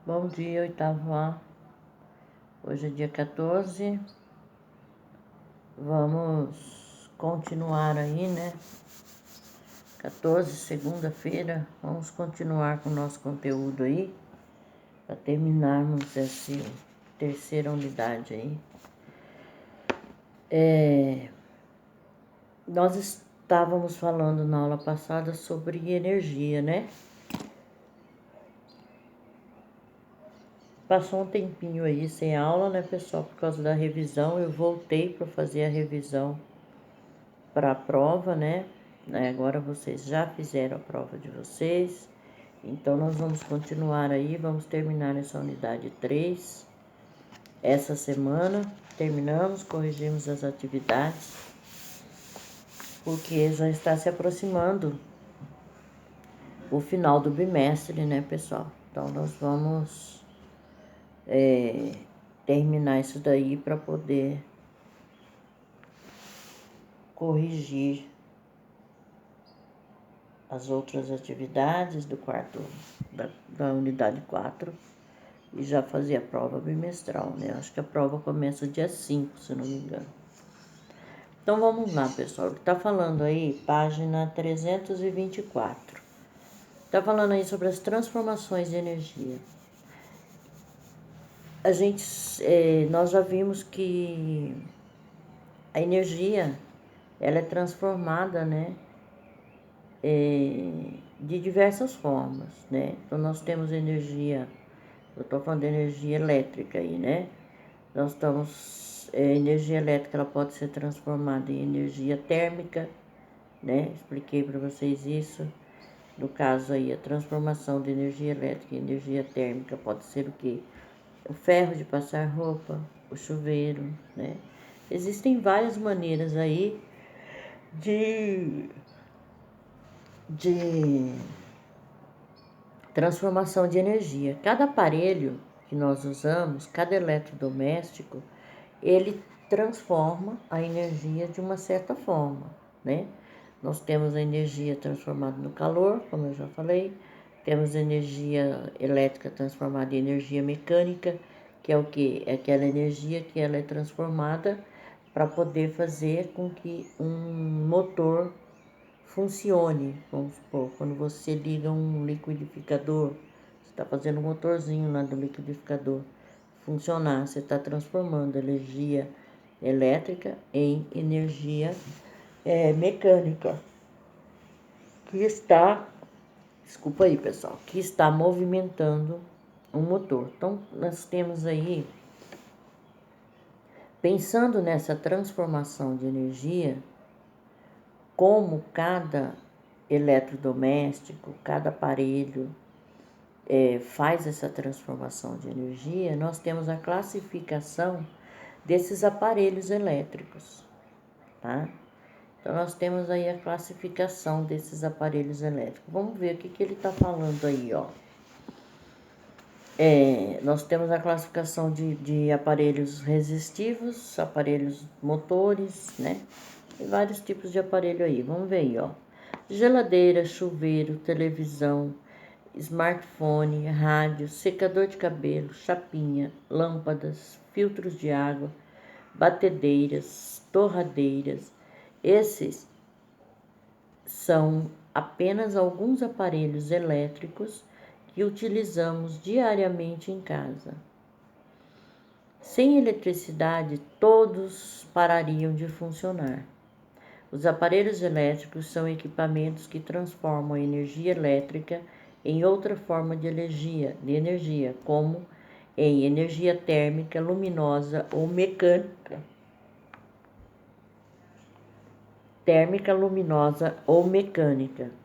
Bom dia, oitavo A. Hoje é dia 14. Vamos continuar aí, né? 14, segunda-feira. Vamos continuar com o nosso conteúdo aí, para terminarmos essa terceira unidade aí. Nós estávamos falando na aula passada sobre energia, né? Passou um tempinho aí sem aula, né, pessoal? Por causa da revisão, eu voltei para fazer a revisão para a prova, né? Agora vocês já fizeram a prova de vocês, então nós vamos continuar aí, vamos terminar essa unidade 3 essa semana. Terminamos, corrigimos as atividades, porque já está se aproximando o final do bimestre, né, pessoal? Então nós vamos terminar isso daí para poder corrigir as outras atividades do quarto, da unidade 4 e já fazer a prova bimestral, né? Acho que a prova começa dia 5, se não me engano. Então vamos lá, pessoal. Tá falando aí, página 324. Tá falando aí sobre as transformações de energia. Nós já vimos que a energia, ela é transformada, né? De diversas formas, né? Então nós temos energia, eu estou falando de energia elétrica aí, né? Nós estamos, energia elétrica, ela pode ser transformada em energia térmica, né? Expliquei para vocês isso. No caso aí, a transformação de energia elétrica em energia térmica pode ser o quê? O ferro de passar roupa, o chuveiro, né? Existem várias maneiras aí de transformação de energia. Cada aparelho que nós usamos, cada eletrodoméstico, ele transforma a energia de uma certa forma, né? Nós temos a energia transformada no calor, como eu já falei, temos a energia elétrica transformada em energia mecânica, que é o que? É aquela energia que ela é transformada para poder fazer com que um motor funcione. Vamos supor, quando você liga um liquidificador, você está fazendo um motorzinho lá do liquidificador funcionar, você está transformando energia elétrica em energia mecânica, que está, desculpa aí pessoal, que está movimentando um motor. Então nós temos aí, pensando nessa transformação de energia, como cada eletrodoméstico, cada aparelho faz essa transformação de energia, nós temos a classificação desses aparelhos elétricos, tá? Então, nós temos aí a classificação desses aparelhos elétricos. Vamos ver o que ele está falando aí, ó. Nós temos a classificação de aparelhos resistivos, aparelhos motores, né? Tem vários tipos de aparelho aí. Vamos ver aí, ó. Geladeira, chuveiro, televisão, smartphone, rádio, secador de cabelo, chapinha, lâmpadas, filtros de água, batedeiras, torradeiras. Esses são apenas alguns aparelhos elétricos que utilizamos diariamente em casa. Sem eletricidade, todos parariam de funcionar. Os aparelhos elétricos são equipamentos que transformam a energia elétrica em outra forma de energia, como em energia térmica, luminosa ou mecânica.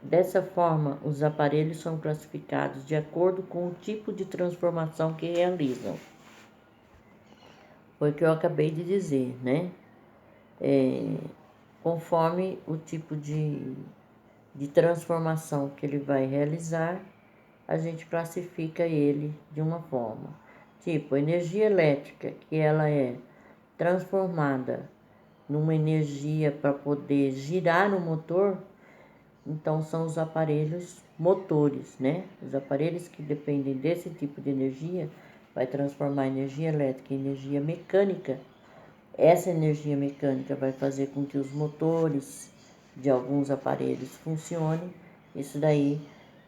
Dessa forma, os aparelhos são classificados de acordo com o tipo de transformação que realizam. Foi o que eu acabei de dizer, né? Conforme o tipo de transformação que ele vai realizar, a gente classifica ele de uma forma. Tipo, energia elétrica, que ela é transformada numa energia para poder girar o motor, então são os aparelhos motores, né? Os aparelhos que dependem desse tipo de energia vai transformar a energia elétrica em energia mecânica. Essa energia mecânica vai fazer com que os motores de alguns aparelhos funcionem. Isso daí,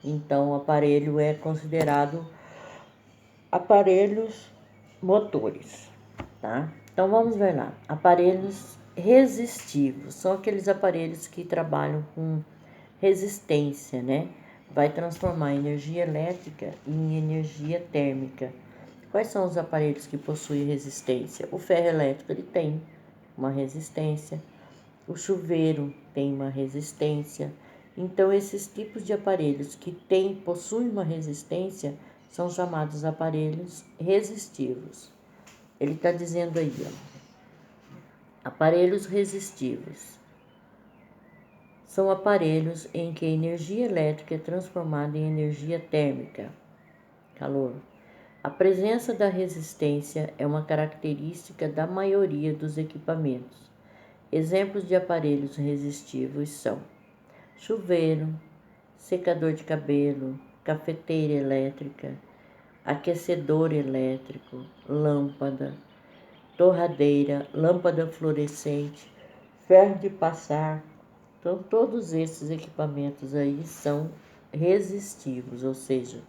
então, o aparelho é considerado aparelhos motores, tá? Então vamos ver lá. Aparelhos resistivos são aqueles aparelhos que trabalham com resistência, né? Vai transformar energia elétrica em energia térmica. Quais são os aparelhos que possuem resistência? O ferro elétrico ele tem uma resistência, o chuveiro tem uma resistência. Então esses tipos de aparelhos que possuem uma resistência são chamados aparelhos resistivos. Ele está dizendo aí, ó, aparelhos resistivos são aparelhos em que a energia elétrica é transformada em energia térmica, calor. A presença da resistência é uma característica da maioria dos equipamentos. Exemplos de aparelhos resistivos são chuveiro, secador de cabelo, cafeteira elétrica, aquecedor elétrico, lâmpada, torradeira, lâmpada fluorescente, ferro de passar. Então, todos esses equipamentos aí são resistivos, ou seja,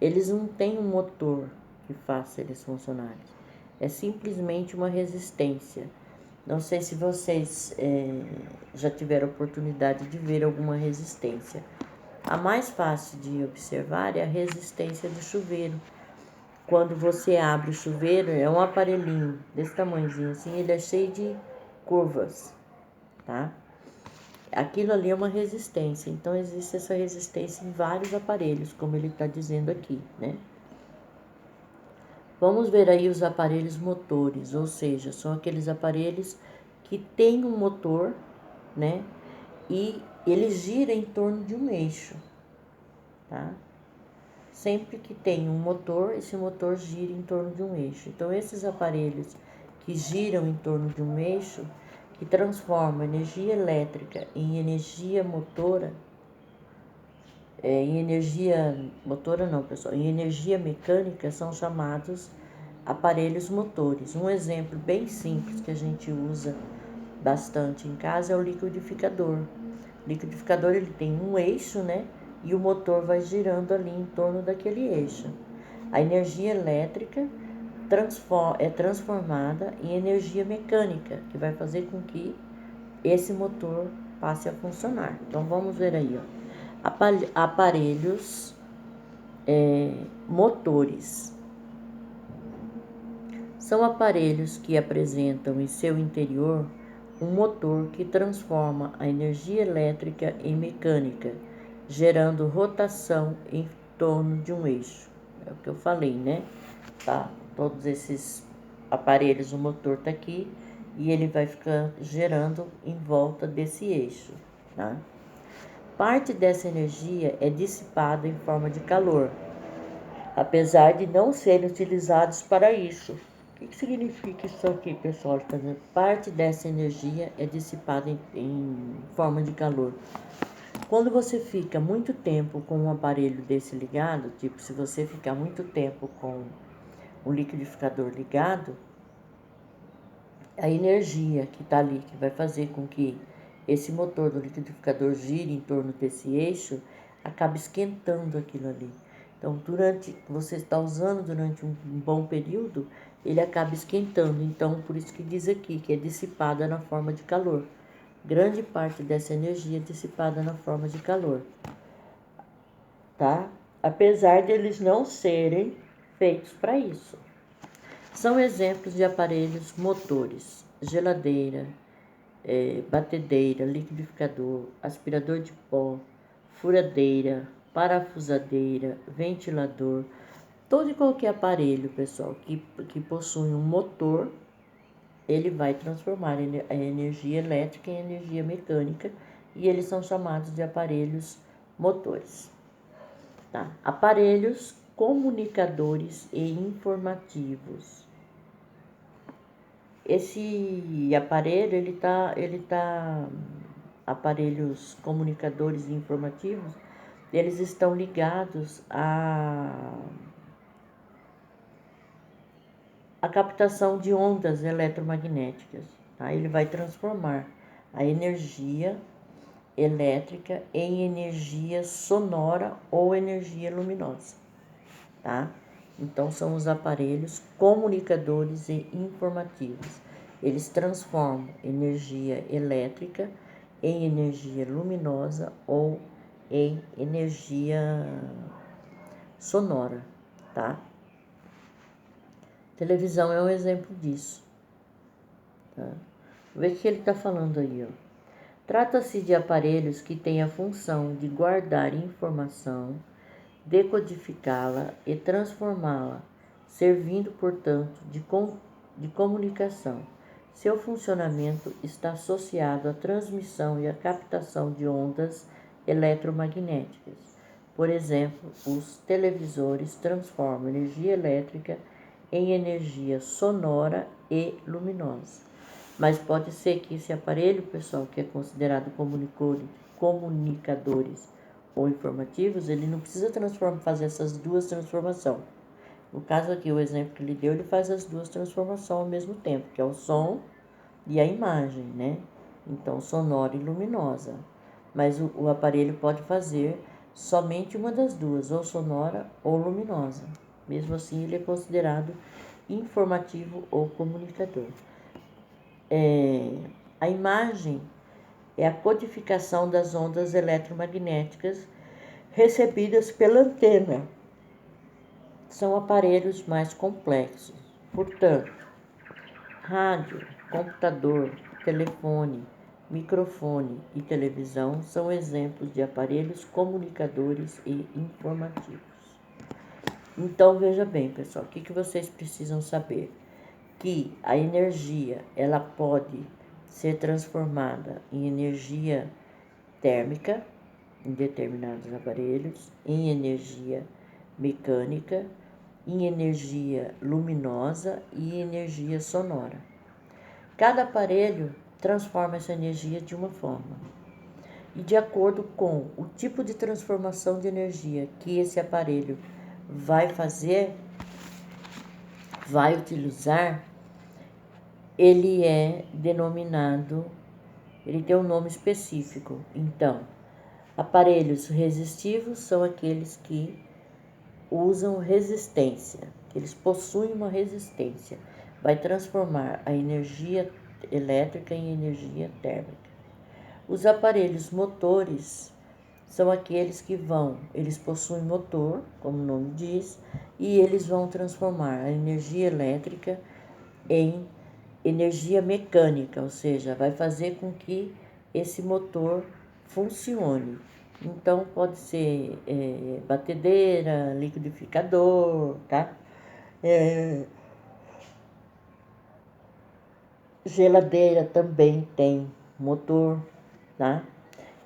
eles não têm um motor que faça eles funcionarem. É simplesmente uma resistência. Não sei se vocês já tiveram oportunidade de ver alguma resistência. A mais fácil de observar é a resistência do chuveiro. Quando você abre o chuveiro, é um aparelhinho desse tamanhozinho assim, ele é cheio de curvas, tá? Aquilo ali é uma resistência, então existe essa resistência em vários aparelhos, como ele está dizendo aqui, né? Vamos ver aí os aparelhos motores, ou seja, são aqueles aparelhos que têm um motor, né? E ele gira em torno de um eixo, tá? Sempre que tem um motor, esse motor gira em torno de um eixo. Então, esses aparelhos que giram em torno de um eixo, que transformam energia elétrica em energia motora, em energia mecânica, são chamados aparelhos motores. Um exemplo bem simples que a gente usa bastante em casa é o liquidificador. O liquidificador ele tem um eixo, né? E o motor vai girando ali em torno daquele eixo. A energia elétrica é transformada em energia mecânica, que vai fazer com que esse motor passe a funcionar. Então vamos ver aí, ó. Aparelhos motores são aparelhos que apresentam em seu interior um motor que transforma a energia elétrica em mecânica, gerando rotação em torno de um eixo. É o que eu falei, né? Tá, todos esses aparelhos, o motor tá aqui e ele vai ficar gerando em volta desse eixo, tá? Parte dessa energia é dissipada em forma de calor, apesar de não serem utilizados para isso. O que significa isso aqui, pessoal? Parte dessa energia é dissipada em forma de calor. Quando você fica muito tempo com um aparelho desse ligado, tipo se você ficar muito tempo com o liquidificador ligado, a energia que está ali, que vai fazer com que esse motor do liquidificador gire em torno desse eixo, acaba esquentando aquilo ali. Então, você está usando durante um bom período, ele acaba esquentando. Então, por isso que diz aqui que é dissipada na forma de calor. Grande parte dessa energia é dissipada na forma de calor, tá? Apesar de eles não serem feitos para isso. São exemplos de aparelhos motores: geladeira, batedeira, liquidificador, aspirador de pó, furadeira, parafusadeira, ventilador. Todo e qualquer aparelho, pessoal, que possui um motor, ele vai transformar a energia elétrica em energia mecânica e eles são chamados de aparelhos motores. Tá? Aparelhos comunicadores e informativos. Esse aparelho, aparelhos comunicadores e informativos, eles estão ligados à captação de ondas eletromagnéticas. Tá? Ele vai transformar a energia elétrica em energia sonora ou energia luminosa. Tá? Então, são os aparelhos comunicadores e informativos. Eles transformam energia elétrica em energia luminosa ou em energia sonora, tá? Televisão é um exemplo disso, tá? Vê o que ele está falando aí, ó. Trata-se de aparelhos que têm a função de guardar informação, decodificá-la e transformá-la, servindo, portanto, de comunicação. Seu funcionamento está associado à transmissão e à captação de ondas eletromagnéticas. Por exemplo, os televisores transformam energia elétrica em energia sonora e luminosa. Mas pode ser que esse aparelho, pessoal, que é considerado comunicadores ou informativos, ele não precisa fazer essas duas transformações. No caso aqui, o exemplo que ele deu, ele faz as duas transformações ao mesmo tempo, que é o som e a imagem, né? Então, sonora e luminosa. Mas o aparelho pode fazer somente uma das duas, ou sonora ou luminosa. Mesmo assim, ele é considerado informativo ou comunicador. A imagem é a codificação das ondas eletromagnéticas recebidas pela antena. São aparelhos mais complexos. Portanto, rádio, computador, telefone, microfone e televisão são exemplos de aparelhos comunicadores e informativos. Então, veja bem, pessoal, o que vocês precisam saber? Que a energia, ela pode ser transformada em energia térmica, em determinados aparelhos, em energia mecânica, em energia luminosa e energia sonora. Cada aparelho transforma essa energia de uma forma. E de acordo com o tipo de transformação de energia que esse aparelho vai fazer, vai utilizar, ele é denominado, ele tem um nome específico. Então, aparelhos resistivos são aqueles que usam resistência, eles possuem uma resistência, vai transformar a energia elétrica em energia térmica. Os aparelhos motores são aqueles que eles possuem motor, como o nome diz, e eles vão transformar a energia elétrica em energia mecânica, ou seja, vai fazer com que esse motor funcione. Então, pode ser batedeira, liquidificador, tá? Geladeira também tem motor, tá?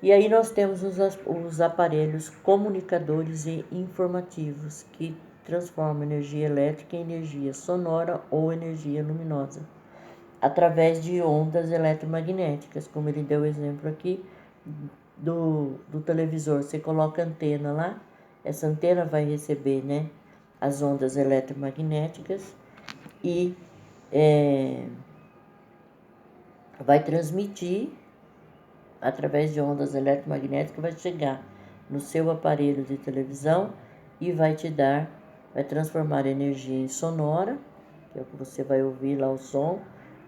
E aí nós temos os aparelhos comunicadores e informativos, que transformam energia elétrica em energia sonora ou energia luminosa, através de ondas eletromagnéticas, como ele deu o exemplo aqui do televisor. Você coloca a antena lá, essa antena vai receber, né, as ondas eletromagnéticas e vai transmitir através de ondas eletromagnéticas, vai chegar no seu aparelho de televisão e vai transformar a energia em sonora, que é o que você vai ouvir lá o som,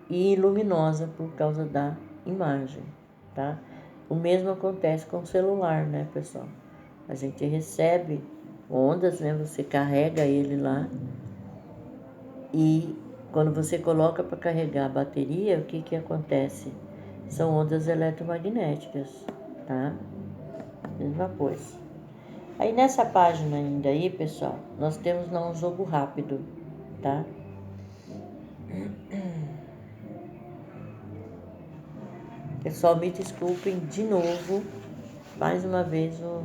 e luminosa por causa da imagem, tá? O mesmo acontece com o celular, né, pessoal? A gente recebe ondas, né? Você carrega ele lá e quando você coloca para carregar a bateria, o que acontece? São ondas eletromagnéticas, tá? Mesma coisa. Aí nessa página ainda aí, pessoal, nós temos lá um jogo rápido, tá? Pessoal, me desculpem de novo, mais uma vez o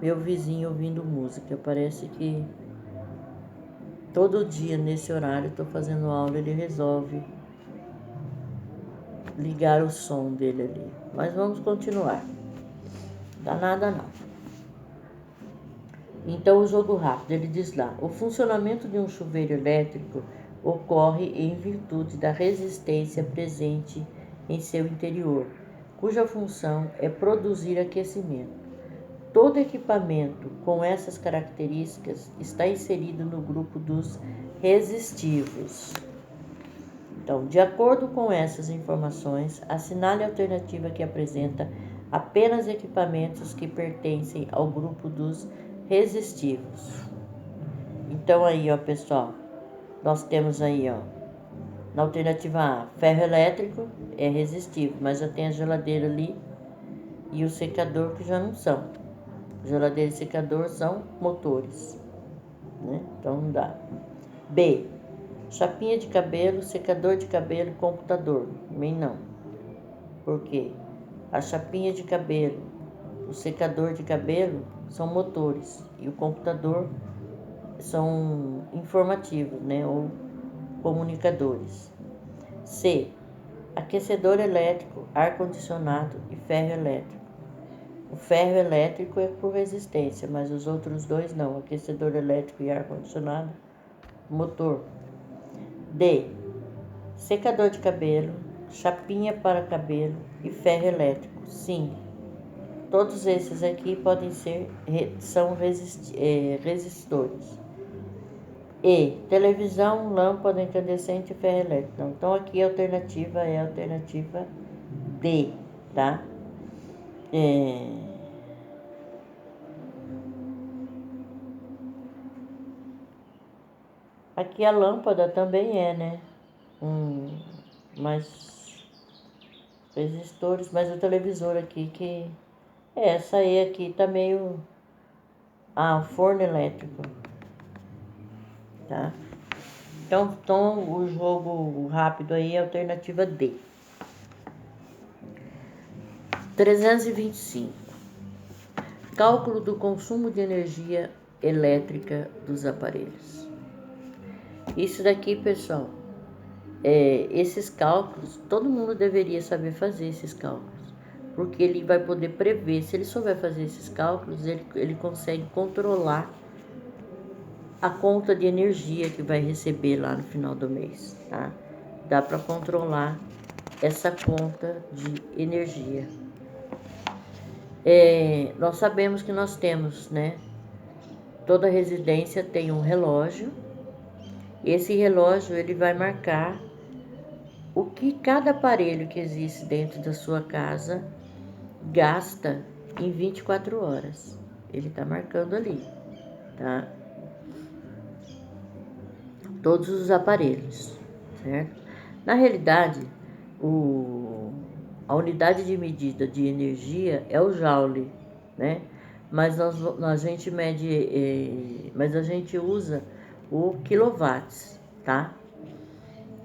meu vizinho ouvindo música. Parece que todo dia nesse horário eu tô fazendo aula, ele resolve ligar o som dele ali. Mas vamos continuar. Dá nada não. Então, o jogo rápido, ele diz lá: o funcionamento de um chuveiro elétrico ocorre em virtude da resistência presente em seu interior, cuja função é produzir aquecimento. Todo equipamento com essas características está inserido no grupo dos resistivos. Então, de acordo com essas informações, assinale a alternativa que apresenta apenas equipamentos que pertencem ao grupo dos resistivos. Então aí, ó, pessoal, nós temos aí, ó, na alternativa A, ferro elétrico é resistivo, mas já tem a geladeira ali e o secador que já não são. Geladeira e secador são motores, né? Então não dá. B, chapinha de cabelo, secador de cabelo e computador. Também não. Por quê? A chapinha de cabelo, o secador de cabelo são motores e o computador são informativos, né? Ou comunicadores. C, aquecedor elétrico, ar-condicionado e ferro elétrico. O ferro elétrico é por resistência, mas os outros dois não. Aquecedor elétrico e ar-condicionado, motor. D, secador de cabelo, chapinha para cabelo e ferro elétrico. Sim, todos esses aqui podem ser, são resistores. E, televisão, lâmpada incandescente e ferro elétrico. Então aqui a alternativa é a alternativa D, tá? Aqui a lâmpada também é, né? Mais resistores, mas o televisor aqui que... essa aí aqui tá meio... forno elétrico, tá? Então o jogo rápido aí é a alternativa D. 325. Cálculo do consumo de energia elétrica dos aparelhos. Isso daqui, pessoal, esses cálculos, todo mundo deveria saber fazer esses cálculos, porque ele vai poder prever. Se ele souber fazer esses cálculos, ele consegue controlar a conta de energia que vai receber lá no final do mês, tá? Dá para controlar essa conta de energia. Nós sabemos que nós temos, né? Toda residência tem um relógio. Esse relógio ele vai marcar o que cada aparelho que existe dentro da sua casa gasta em 24 horas. Ele está marcando ali, tá? Todos os aparelhos, certo? Na realidade, a unidade de medida de energia é o joule, né? Mas a gente mede, mas a gente usa o quilowatts, tá?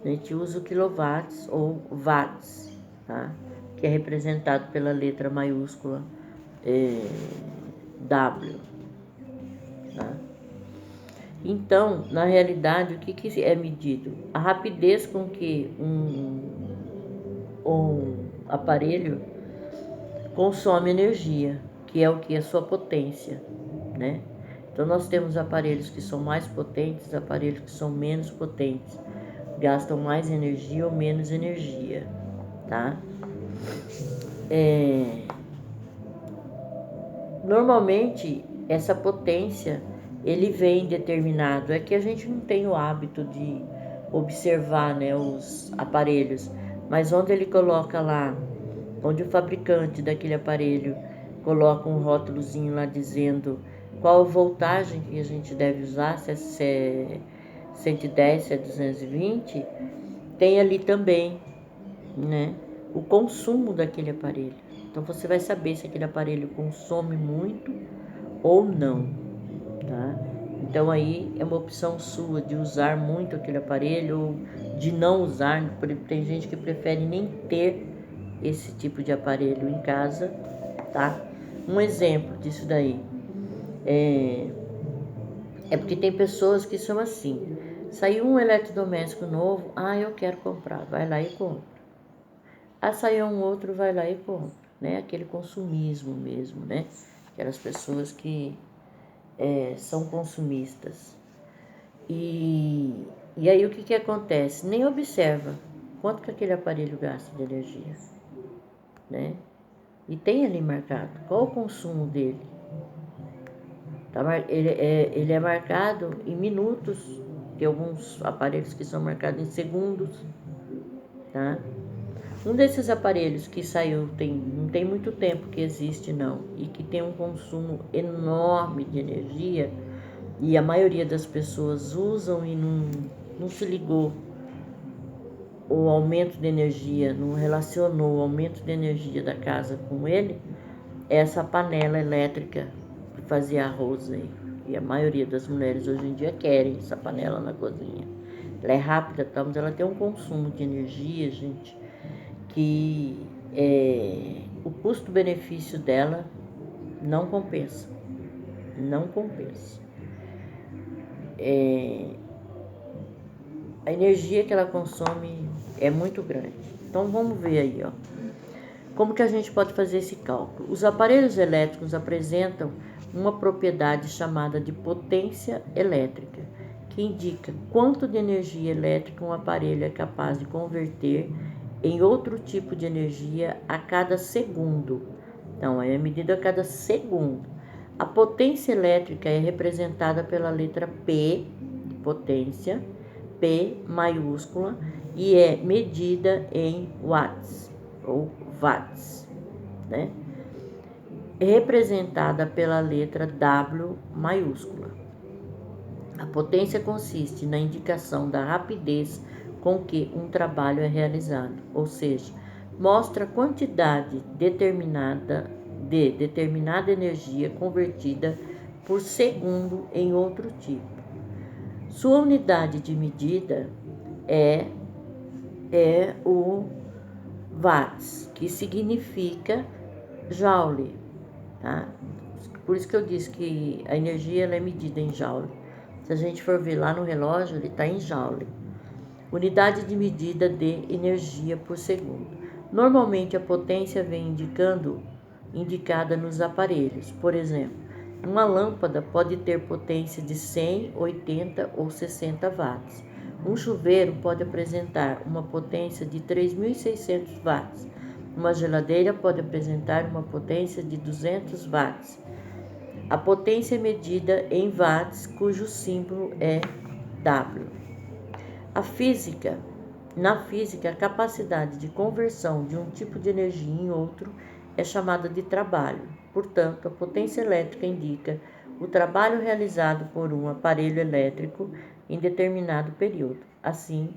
A gente usa o quilowatts ou watts, tá? Que é representado pela letra maiúscula W, tá? Então, na realidade, o que é medido? A rapidez com que um aparelho consome energia, que é o que? A sua potência, né? Então, nós temos aparelhos que são mais potentes, aparelhos que são menos potentes, gastam mais energia ou menos energia, tá? Normalmente, essa potência, ele vem determinado, é que a gente não tem o hábito de observar, né, os aparelhos, mas onde ele coloca lá, onde o fabricante daquele aparelho coloca um rótulozinho lá dizendo qual a voltagem que a gente deve usar, se é 110, se é 220, tem ali também, né, o consumo daquele aparelho. Então você vai saber se aquele aparelho consome muito ou não, tá? Então aí é uma opção sua de usar muito aquele aparelho ou de não usar. Tem gente que prefere nem ter esse tipo de aparelho em casa, tá? Um exemplo disso daí é porque tem pessoas que são assim. Saiu um eletrodoméstico novo, eu quero comprar, vai lá e compra. Saiu um outro, vai lá e compra, né? Aquele consumismo mesmo, né? Aquelas pessoas que são consumistas. E aí o que acontece? Nem observa quanto que aquele aparelho gasta de energia, né? E tem ali marcado qual o consumo dele. Ele é marcado em minutos, tem alguns aparelhos que são marcados em segundos, tá? Um desses aparelhos que saiu, não tem muito tempo que existe não, e que tem um consumo enorme de energia, e a maioria das pessoas usam e não se ligou o aumento de energia, não relacionou o aumento de energia da casa com ele, é essa panela elétrica que fazia arroz aí. E a maioria das mulheres hoje em dia querem essa panela na cozinha. Ela é rápida, tá? Mas ela tem um consumo de energia, gente, que o custo-benefício dela não compensa. Não compensa. A energia que ela consome é muito grande. Então vamos ver aí, ó. Como que a gente pode fazer esse cálculo? Os aparelhos elétricos apresentam uma propriedade chamada de potência elétrica, que indica quanto de energia elétrica um aparelho é capaz de converter em outro tipo de energia a cada segundo. Então, é medida a cada segundo. A potência elétrica é representada pela letra P, de potência, P maiúscula, e é medida em watts, ou watts, né? Representada pela letra W maiúscula. A potência consiste na indicação da rapidez com que um trabalho é realizado, ou seja, mostra a quantidade determinada de determinada energia convertida por segundo em outro tipo. Sua unidade de medida é o watts, que significa joule, tá? Por isso que eu disse que a energia ela é medida em joule. Se a gente for ver lá no relógio, ele está em joule. Unidade de medida de energia por segundo. Normalmente a potência vem indicada nos aparelhos. Por exemplo, uma lâmpada pode ter potência de 100, 80 ou 60 watts. Um chuveiro pode apresentar uma potência de 3.600 watts. Uma geladeira pode apresentar uma potência de 200 watts. A potência é medida em watts, cujo símbolo é W. Na física, a capacidade de conversão de um tipo de energia em outro é chamada de trabalho. Portanto, a potência elétrica indica o trabalho realizado por um aparelho elétrico em determinado período. Assim,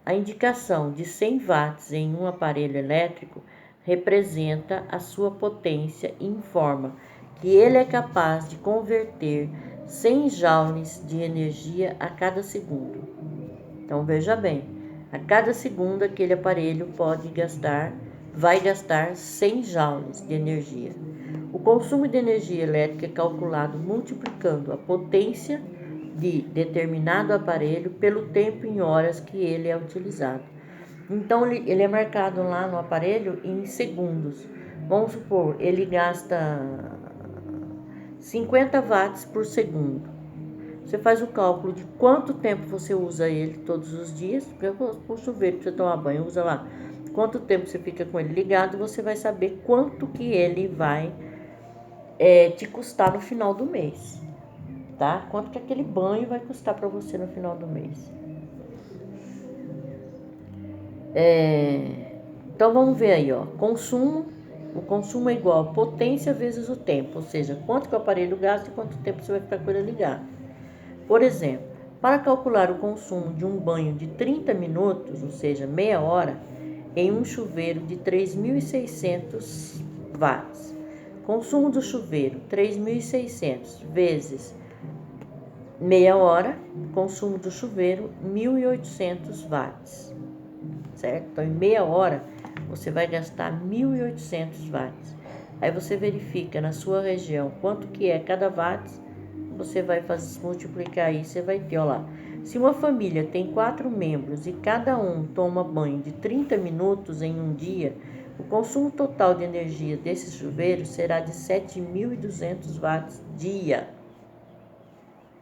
a indicação de 100 watts em um aparelho elétrico representa a sua potência e informa que ele é capaz de converter 100 joules de energia a cada segundo. Então veja bem, a cada segundo aquele aparelho vai gastar 100 joules de energia. O consumo de energia elétrica é calculado multiplicando a potência de determinado aparelho pelo tempo em horas que ele é utilizado. Então ele é marcado lá no aparelho em segundos. Vamos supor, ele gasta 50 watts por segundo. Você faz o cálculo de quanto tempo você usa ele todos os dias, por chuveiro para você tomar banho, usa lá. Quanto tempo você fica com ele ligado, você vai saber quanto que ele vai te custar no final do mês, tá? Quanto que aquele banho vai custar para você no final do mês. Então vamos ver aí, ó. O consumo é igual a potência vezes o tempo, ou seja, quanto que o aparelho gasta e quanto tempo você vai ficar com ele ligado. Por exemplo, para calcular o consumo de um banho de 30 minutos, ou seja, meia hora, em um chuveiro de 3.600 watts. Consumo do chuveiro, 3.600 vezes meia hora, consumo do chuveiro, 1.800 watts. Certo? Então, em meia hora, você vai gastar 1.800 watts. Aí você verifica na sua região quanto que é cada watt. Você vai multiplicar aí, você vai ter, ó lá. Se uma família tem 4 membros e cada um toma banho de 30 minutos em um dia, o consumo total de energia desse chuveiro será de 7.200 watts dia.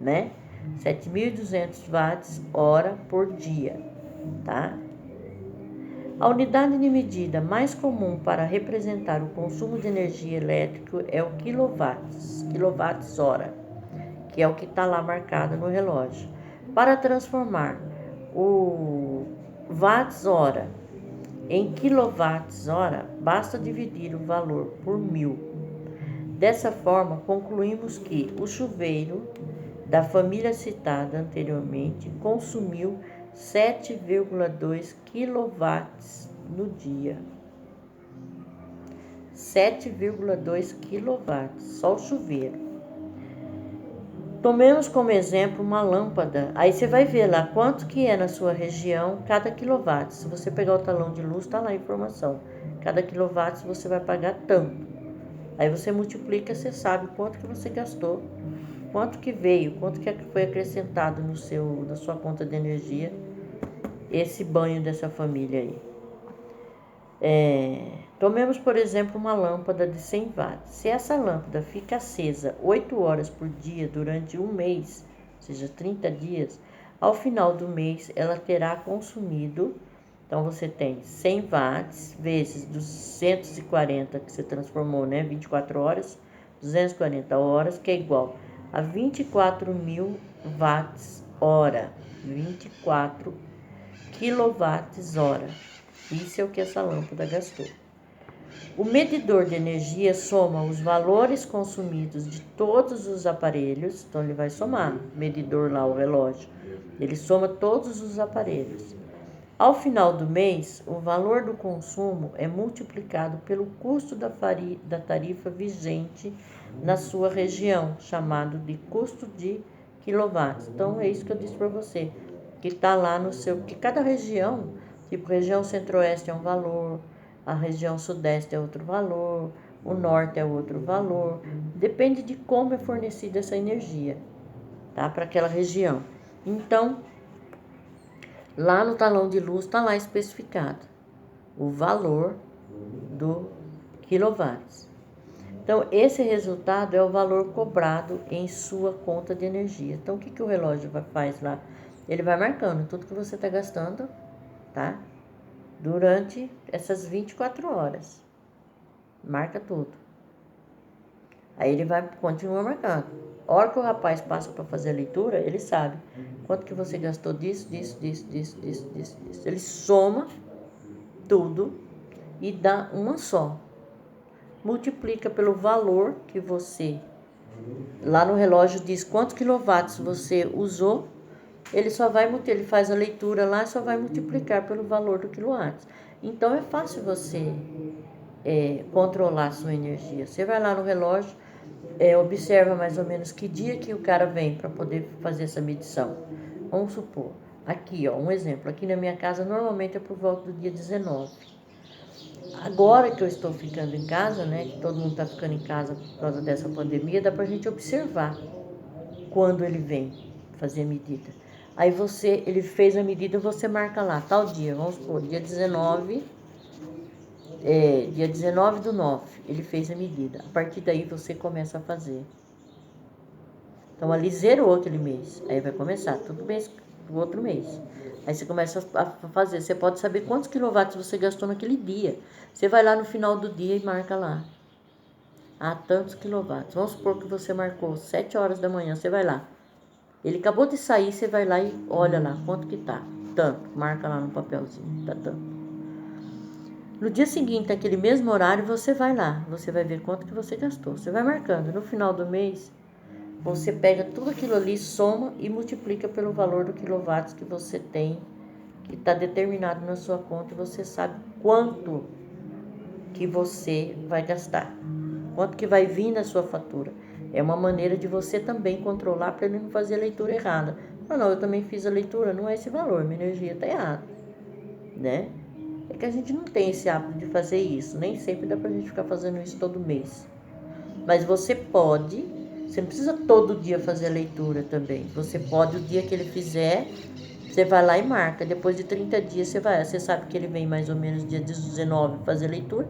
né? 7.200 watts hora por dia, tá? A unidade de medida mais comum para representar o consumo de energia elétrica é o quilowatts hora, que é o que está lá marcado no relógio. Para transformar o watts hora em quilowatts hora, basta dividir o valor por 1000. Dessa forma, concluímos que o chuveiro da família citada anteriormente consumiu 7,2 quilowatts no dia. 7,2 quilowatts, só o chuveiro. Tomemos como exemplo uma lâmpada. Aí você vai ver lá quanto que é na sua região cada quilowatt. Se você pegar o talão de luz, está lá a informação. Cada quilowatt você vai pagar tanto. Aí você multiplica, você sabe quanto que você gastou, quanto que veio, quanto que foi acrescentado na sua conta de energia, esse banho dessa família aí. Tomemos, por exemplo, uma lâmpada de 100 watts. Se essa lâmpada fica acesa 8 horas por dia durante um mês, ou seja, 30 dias, ao final do mês ela terá consumido, então você tem 100 watts vezes 240 que você transformou, né, 24 horas, 240 horas, que é igual a 24.000 watts hora, 24 quilowatts hora. Isso é o que essa lâmpada gastou. O medidor de energia soma os valores consumidos de todos os aparelhos, então ele vai somar, o medidor lá, o relógio, ele soma todos os aparelhos. Ao final do mês, o valor do consumo é multiplicado pelo custo da tarifa vigente na sua região, chamado de custo de quilowatts. Então é isso que eu disse para você, que está lá no seu, que cada região, tipo região centro-oeste é um valor, a região sudeste é outro valor, o norte é outro valor, depende de como é fornecida essa energia, tá, para aquela região. Então, lá no talão de luz está lá especificado o valor do quilowatts. Então, esse resultado é o valor cobrado em sua conta de energia. Então, o que o relógio faz lá? Ele vai marcando tudo que você está gastando, tá? Durante essas 24 horas. Marca tudo. Aí ele vai continuar marcando. A hora que o rapaz passa para fazer a leitura, ele sabe quanto que você gastou disso. Ele soma tudo e dá uma só. Multiplica pelo valor que você... Lá no relógio diz quantos quilowatts você usou. Ele faz a leitura lá e só vai multiplicar pelo valor do quilowatts. Então é fácil você controlar a sua energia. Você vai lá no relógio, observa mais ou menos que dia que o cara vem para poder fazer essa medição. Vamos supor, aqui ó, um exemplo, aqui na minha casa normalmente é por volta do dia 19. Agora que eu estou ficando em casa, né, que todo mundo está ficando em casa por causa dessa pandemia, dá para a gente observar quando ele vem fazer a medida. Aí ele fez a medida, você marca lá, tal dia, vamos supor, dia 19 do 9, ele fez a medida. A partir daí você começa a fazer. Então ali zerou aquele mês, aí vai começar todo mês, do outro mês. Aí você começa a fazer, você pode saber quantos quilowatts você gastou naquele dia. Você vai lá no final do dia e marca lá. Tantos quilowatts. Vamos supor que você marcou 7 horas da manhã, você vai lá. Ele acabou de sair, você vai lá e olha lá quanto que tá. Tanto, marca lá no papelzinho, tá tanto. No dia seguinte, naquele mesmo horário, você vai lá, você vai ver quanto que você gastou. Você vai marcando. No final do mês, você pega tudo aquilo ali, soma e multiplica pelo valor do quilowatts que você tem, que está determinado na sua conta, e você sabe quanto que você vai gastar, quanto que vai vir na sua fatura. É uma maneira de você também controlar para ele não fazer a leitura errada. Não, eu também fiz a leitura, não é esse valor, minha energia está errada, né? É que a gente não tem esse hábito de fazer isso, nem sempre dá pra gente ficar fazendo isso todo mês. Mas você não precisa todo dia fazer a leitura também. Você pode, o dia que ele fizer, você vai lá e marca. Depois de 30 dias você sabe que ele vem mais ou menos dia 19 fazer a leitura.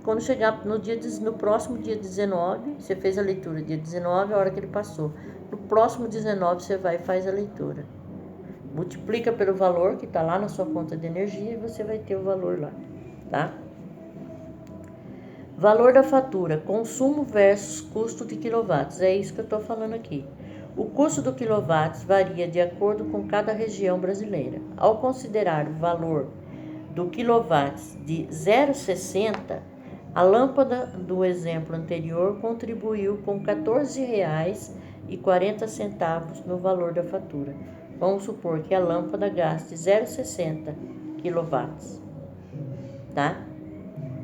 Quando chegar no próximo dia 19, você fez a leitura dia 19, a hora que ele passou. pro próximo 19 você vai e faz a leitura. Multiplica pelo valor que está lá na sua conta de energia e você vai ter o valor lá, tá? Valor da fatura, consumo versus custo de quilowatts, é isso que eu estou falando aqui. O custo do quilowatts varia de acordo com cada região brasileira. Ao considerar o valor do quilowatts de 0,60, a lâmpada do exemplo anterior contribuiu com R$ 14,40 no valor da fatura. Vamos supor que a lâmpada gaste 0,60 kW, tá?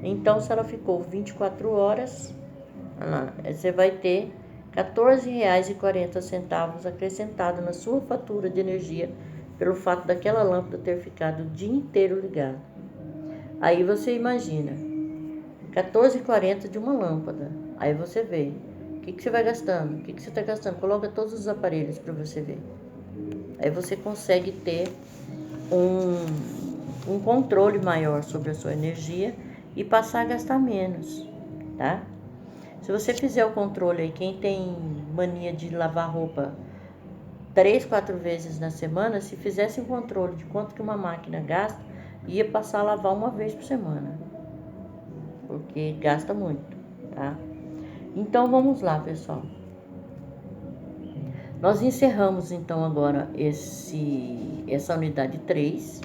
Então, se ela ficou 24 horas, você vai ter R$ 14,40 acrescentado na sua fatura de energia pelo fato daquela lâmpada ter ficado o dia inteiro ligada. Aí você imagina, R$ 14,40 de uma lâmpada. Aí você vê o que você vai gastando, o que você está gastando. Coloca todos os aparelhos para você ver. Aí você consegue ter um controle maior sobre a sua energia e passar a gastar menos, tá? Se você fizer o controle aí, quem tem mania de lavar roupa 3, 4 vezes na semana, se fizesse um controle de quanto que uma máquina gasta, ia passar a lavar uma vez por semana, porque gasta muito, tá? Então vamos lá, pessoal. Nós encerramos então agora essa unidade 3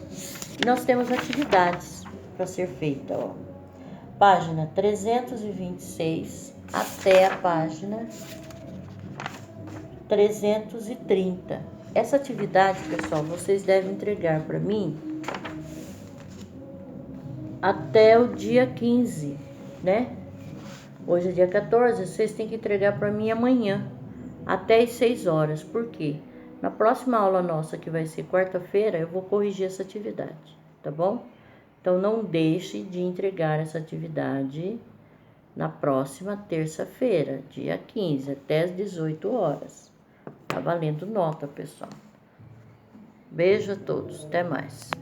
e nós temos atividades para ser feita, ó. Página 326 até a página 330. Essa atividade, pessoal, vocês devem entregar para mim até o dia 15, né? Hoje é dia 14, vocês têm que entregar para mim amanhã, até as 6 horas. Por quê? Na próxima aula nossa, que vai ser quarta-feira, eu vou corrigir essa atividade, tá bom? Então, não deixe de entregar essa atividade na próxima terça-feira, dia 15, até as 18 horas. Tá valendo nota, pessoal. Beijo a todos, até mais.